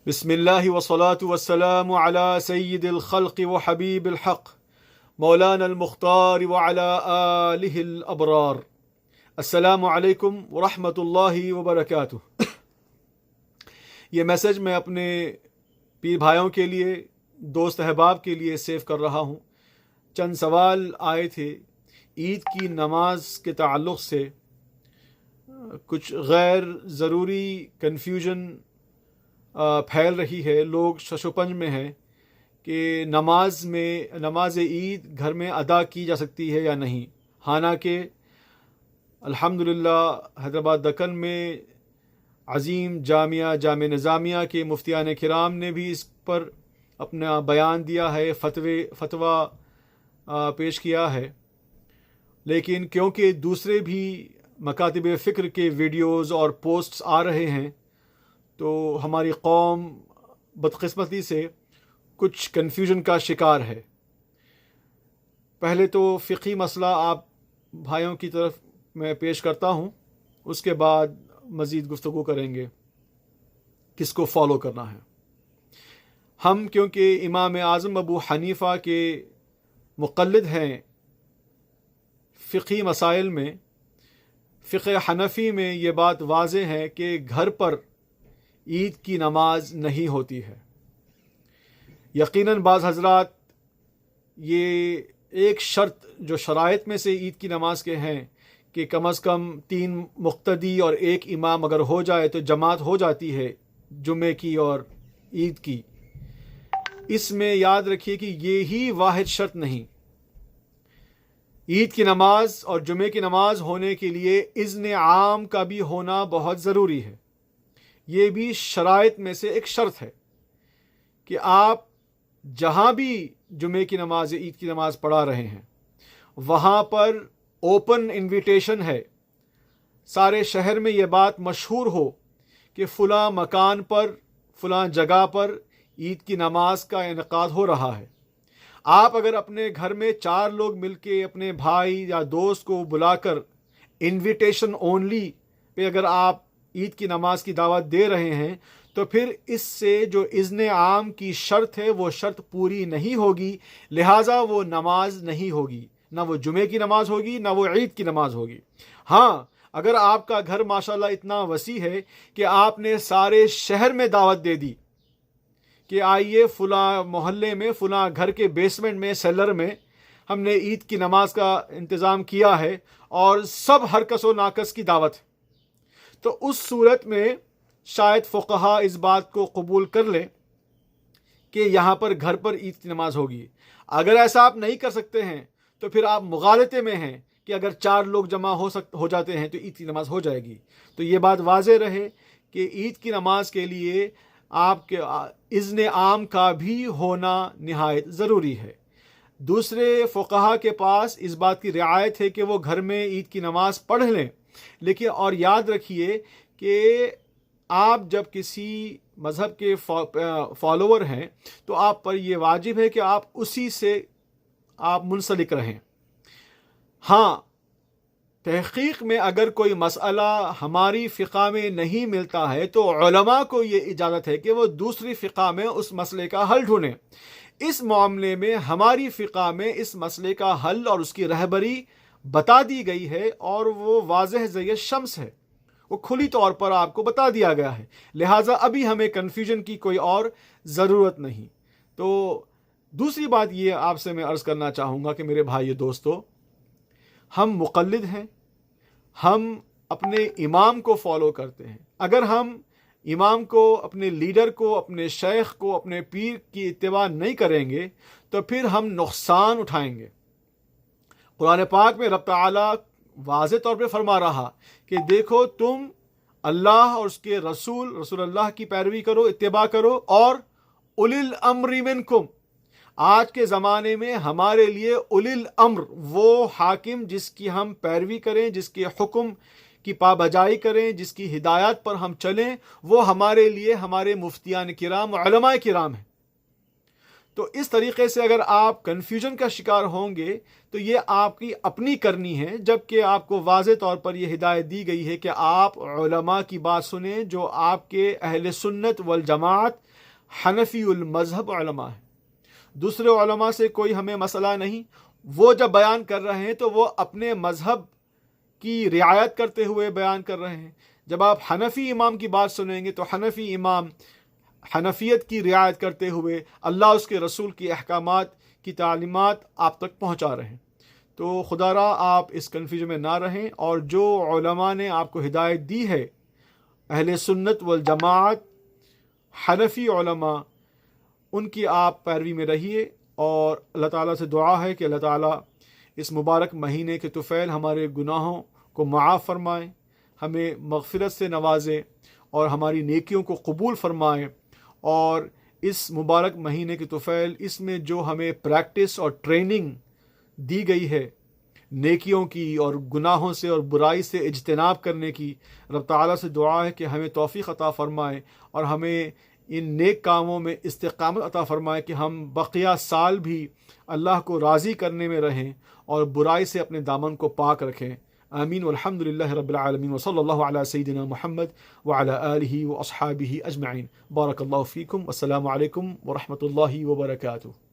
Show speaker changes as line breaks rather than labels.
بسم اللہ والصلاة والسلام على سید الخلق وحبیب الحق مولانا المختار وعلى آلہ الابرار. السلام علیکم ورحمۃ اللہ وبرکاتہ. یہ میسج میں اپنے پیر بھائیوں کے لیے، دوست احباب کے لیے سیو کر رہا ہوں. چند سوال آئے تھے عید کی نماز کے تعلق سے. کچھ غیر ضروری کنفیوژن پھیل رہی ہے. لوگ شش و پنج میں ہیں کہ نماز عید گھر میں ادا کی جا سکتی ہے یا نہیں. حالانکہ الحمدللہ حیدرآباد دکن میں عظیم جامع نظامیہ کے مفتیان کرام نے بھی اس پر اپنا بیان دیا ہے، فتویٰ پیش کیا ہے. لیکن کیونکہ دوسرے بھی مکاتب فکر کے ویڈیوز اور پوسٹس آ رہے ہیں تو ہماری قوم بدقسمتی سے کچھ کنفیوژن کا شکار ہے. پہلے تو فقہی مسئلہ آپ بھائیوں کی طرف میں پیش کرتا ہوں، اس کے بعد مزید گفتگو کریں گے کس کو فالو کرنا ہے. ہم کیونکہ امام اعظم ابو حنیفہ کے مقلد ہیں فقہی مسائل میں، فقہ حنفی میں یہ بات واضح ہے کہ گھر پر عید کی نماز نہیں ہوتی ہے. یقیناً بعض حضرات یہ ایک شرط جو شرائط میں سے عید کی نماز کے ہیں کہ کم از کم 3 مقتدی اور 1 امام اگر ہو جائے تو جماعت ہو جاتی ہے جمعے کی اور عید کی. اس میں یاد رکھیے کہ یہی واحد شرط نہیں. عید کی نماز اور جمعے کی نماز ہونے کے لیے اذن عام کا بھی ہونا بہت ضروری ہے. یہ بھی شرائط میں سے ایک شرط ہے کہ آپ جہاں بھی جمعے کی نماز عید کی نماز پڑھا رہے ہیں وہاں پر اوپن انویٹیشن ہے. سارے شہر میں یہ بات مشہور ہو کہ فلاں مکان پر فلاں جگہ پر عید کی نماز کا انعقاد ہو رہا ہے. آپ اگر اپنے گھر میں 4 لوگ مل کے اپنے بھائی یا دوست کو بلا کر انویٹیشن اونلی پہ اگر آپ عید کی نماز کی دعوت دے رہے ہیں تو پھر اس سے جو اذن عام کی شرط ہے وہ شرط پوری نہیں ہوگی. لہٰذا وہ نماز نہیں ہوگی، نہ وہ جمعے کی نماز ہوگی نہ وہ عید کی نماز ہوگی. ہاں، اگر آپ کا گھر ماشاءاللہ اتنا وسیع ہے کہ آپ نے سارے شہر میں دعوت دے دی کہ آئیے فلاں محلے میں فلاں گھر کے بیسمنٹ میں سیلر میں ہم نے عید کی نماز کا انتظام کیا ہے اور سب ہر کس و ناکس کی دعوت ہے، تو اس صورت میں شاید فقہا اس بات کو قبول کر لیں کہ یہاں پر گھر پر عید کی نماز ہوگی. اگر ایسا آپ نہیں کر سکتے ہیں تو پھر آپ مغالطے میں ہیں کہ اگر 4 لوگ جمع ہو جاتے ہیں تو عید کی نماز ہو جائے گی. تو یہ بات واضح رہے کہ عید کی نماز کے لیے آپ کے اذن عام کا بھی ہونا نہایت ضروری ہے. دوسرے فقہا کے پاس اس بات کی رعایت ہے کہ وہ گھر میں عید کی نماز پڑھ لیں، لیکن اور یاد رکھیے کہ آپ جب کسی مذہب کے فالوور ہیں تو آپ پر یہ واجب ہے کہ آپ اسی سے آپ منسلک رہیں. ہاں، تحقیق میں اگر کوئی مسئلہ ہماری فقہ میں نہیں ملتا ہے تو علماء کو یہ اجازت ہے کہ وہ دوسری فقہ میں اس مسئلے کا حل ڈھونڈیں. اس معاملے میں ہماری فقہ میں اس مسئلے کا حل اور اس کی رہبری بتا دی گئی ہے اور وہ واضح زی الشمس ہے، وہ کھلی طور پر آپ کو بتا دیا گیا ہے. لہٰذا ابھی ہمیں کنفیوژن کی کوئی اور ضرورت نہیں. تو دوسری بات یہ آپ سے میں عرض کرنا چاہوں گا کہ میرے بھائی دوستو، ہم مقلد ہیں، ہم اپنے امام کو فالو کرتے ہیں. اگر ہم امام کو، اپنے لیڈر کو، اپنے شیخ کو، اپنے پیر کی اتباع نہیں کریں گے تو پھر ہم نقصان اٹھائیں گے. قرآن پاک میں رب تعالیٰ واضح طور پہ فرما رہا کہ دیکھو تم اللہ اور اس کے رسول اللہ کی پیروی کرو، اتباع کرو، اور اولی الامر منکم. آج کے زمانے میں ہمارے لیے اولی الامر وہ حاکم جس کی ہم پیروی کریں، جس کے حکم کی پابجائی کریں، جس کی ہدایات پر ہم چلیں، وہ ہمارے لیے ہمارے مفتیان کرام، علماء کرام ہیں. تو اس طریقے سے اگر آپ کنفیوژن کا شکار ہوں گے تو یہ آپ کی اپنی کرنی ہے، جبکہ آپ کو واضح طور پر یہ ہدایت دی گئی ہے کہ آپ علماء کی بات سنیں جو آپ کے اہل سنت والجماعت حنفی المذہب علماء ہیں۔ دوسرے علماء سے کوئی ہمیں مسئلہ نہیں، وہ جب بیان کر رہے ہیں تو وہ اپنے مذہب کی رعایت کرتے ہوئے بیان کر رہے ہیں۔ جب آپ حنفی امام کی بات سنیں گے تو حنفی امام حنفیت کی رعایت کرتے ہوئے اللہ اس کے رسول کی احکامات کی تعلیمات آپ تک پہنچا رہے ہیں۔ تو خدا را آپ اس کنفیوژن میں نہ رہیں، اور جو علماء نے آپ کو ہدایت دی ہے اہل سنت والجماعت حنفی علماء، ان کی آپ پیروی میں رہیے، اور اللہ تعالیٰ سے دعا ہے کہ اللہ تعالیٰ اس مبارک مہینے کے طفیل ہمارے گناہوں کو معاف فرمائیں، ہمیں مغفرت سے نوازے اور ہماری نیکیوں کو قبول فرمائیں، اور اس مبارک مہینے کے طفیل اس میں جو ہمیں پریکٹس اور ٹریننگ دی گئی ہے نیکیوں کی اور گناہوں سے اور برائی سے اجتناب کرنے کی، رب تعالیٰ سے دعا ہے کہ ہمیں توفیق عطا فرمائے اور ہمیں ان نیک کاموں میں استقامت عطا فرمائے کہ ہم بقیہ سال بھی اللہ کو راضی کرنے میں رہیں اور برائی سے اپنے دامن کو پاک رکھیں۔ آمین والحمد للہ رب العالمین وصلی اللہ علی سیدنا محمد وعلی آلہ واصحابہ اجمعین۔ بارک اللہ فیکم، والسلام علیکم ورحمۃ اللہ وبرکاتہ۔